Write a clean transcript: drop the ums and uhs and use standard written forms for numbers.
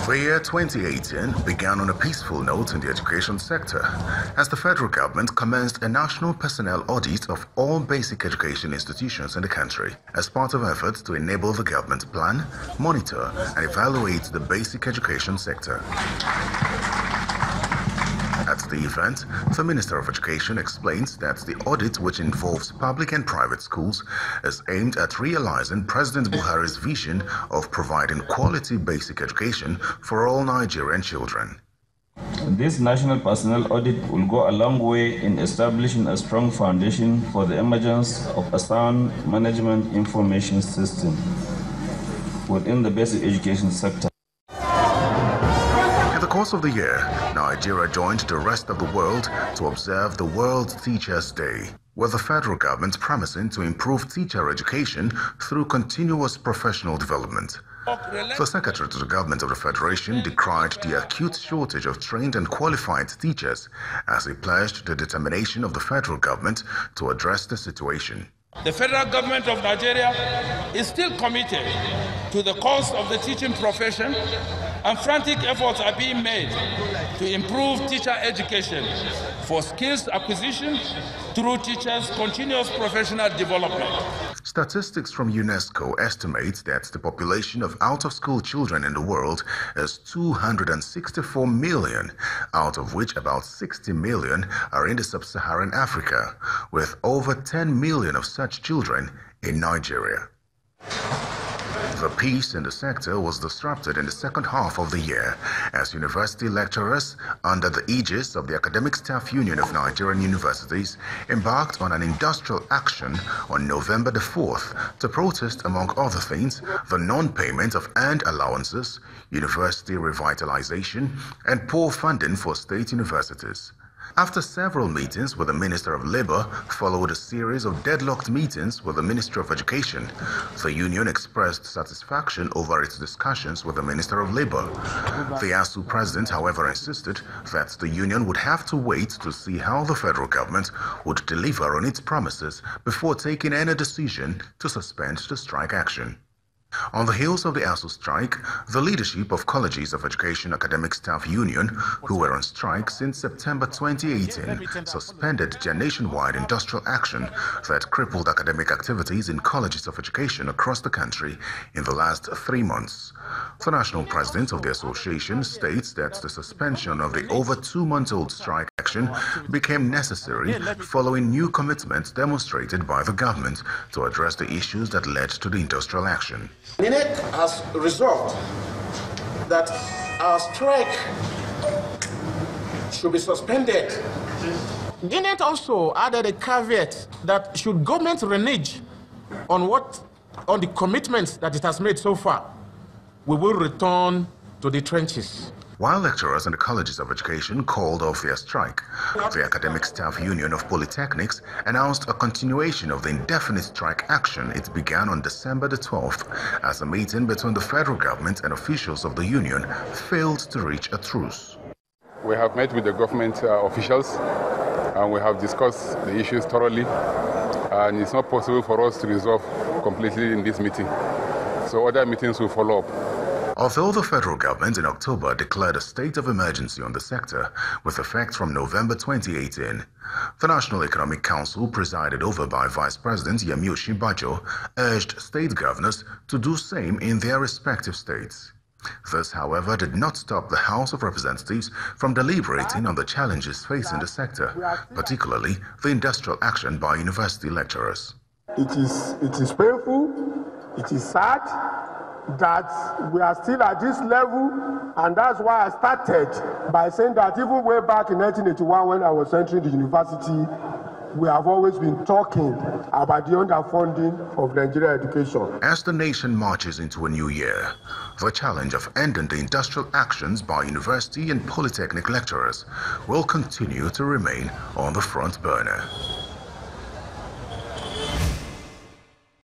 The year 2018 began on a peaceful note in the education sector as the federal government commenced a national personnel audit of all basic education institutions in the country as part of efforts to enable the government to plan, monitor, and evaluate the basic education sector. At the event, the Minister of Education explains that the audit, which involves public and private schools, is aimed at realizing President Buhari's vision of providing quality basic education for all Nigerian children. This national personnel audit will go a long way in establishing a strong foundation for the emergence of a sound management information system within the basic education sector. In the course of the year, Nigeria joined the rest of the world to observe the World Teachers' Day, with the federal government promising to improve teacher education through continuous professional development. The Secretary to the Government of the Federation decried the acute shortage of trained and qualified teachers as he pledged the determination of the federal government to address the situation. The federal government of Nigeria is still committed to the cause of the teaching profession, and frantic efforts are being made to improve teacher education for skills acquisition through teachers' continuous professional development. Statistics from UNESCO estimate that the population of out-of-school children in the world is 264 million, out of which about 60 million are in the sub-Saharan Africa, with over 10 million of such children in Nigeria. The peace in the sector was disrupted in the second half of the year as university lecturers, under the aegis of the Academic Staff Union of Nigerian Universities, embarked on an industrial action on November the 4th to protest, among other things, the non-payment of earned allowances, university revitalization, and poor funding for state universities. After several meetings with the Minister of Labour, followed a series of deadlocked meetings with the Ministry of Education. The union expressed satisfaction over its discussions with the Minister of Labour. The ASU president, however, insisted that the union would have to wait to see how the federal government would deliver on its promises before taking any decision to suspend the strike action. On the heels of the ASU strike, the leadership of Colleges of Education Academic Staff Union, who were on strike since September 2018, suspended their nationwide industrial action that crippled academic activities in colleges of education across the country in the last 3 months. The national president of the association states that the suspension of the over 2-month-old strike action became necessary following new commitments demonstrated by the government to address the issues that led to the industrial action. INEC has resolved that our strike should be suspended. INEC also added a caveat that should government renege on the commitments that it has made so far, we will return to the trenches. While lecturers in the colleges of education called off their strike, the Academic Staff Union of Polytechnics announced a continuation of the indefinite strike action it began on December the 12th, as a meeting between the federal government and officials of the union failed to reach a truce. We have met with the government officials and we have discussed the issues thoroughly, and it's not possible for us to resolve completely in this meeting. So other meetings will follow up. Although the federal government in October declared a state of emergency on the sector with effect from November 2018, the National Economic Council, presided over by Vice President Yemi Osinbajo, urged state governors to do same in their respective states. This, however, did not stop the House of Representatives from deliberating on the challenges facing the sector, particularly the industrial action by university lecturers. It is painful, it is sad that we are still at this level, and that's why I started by saying that even way back in 1981 when I was entering the university, we have always been talking about the underfunding of Nigerian education. As the nation marches into a new year, the challenge of ending the industrial actions by university and polytechnic lecturers will continue to remain on the front burner.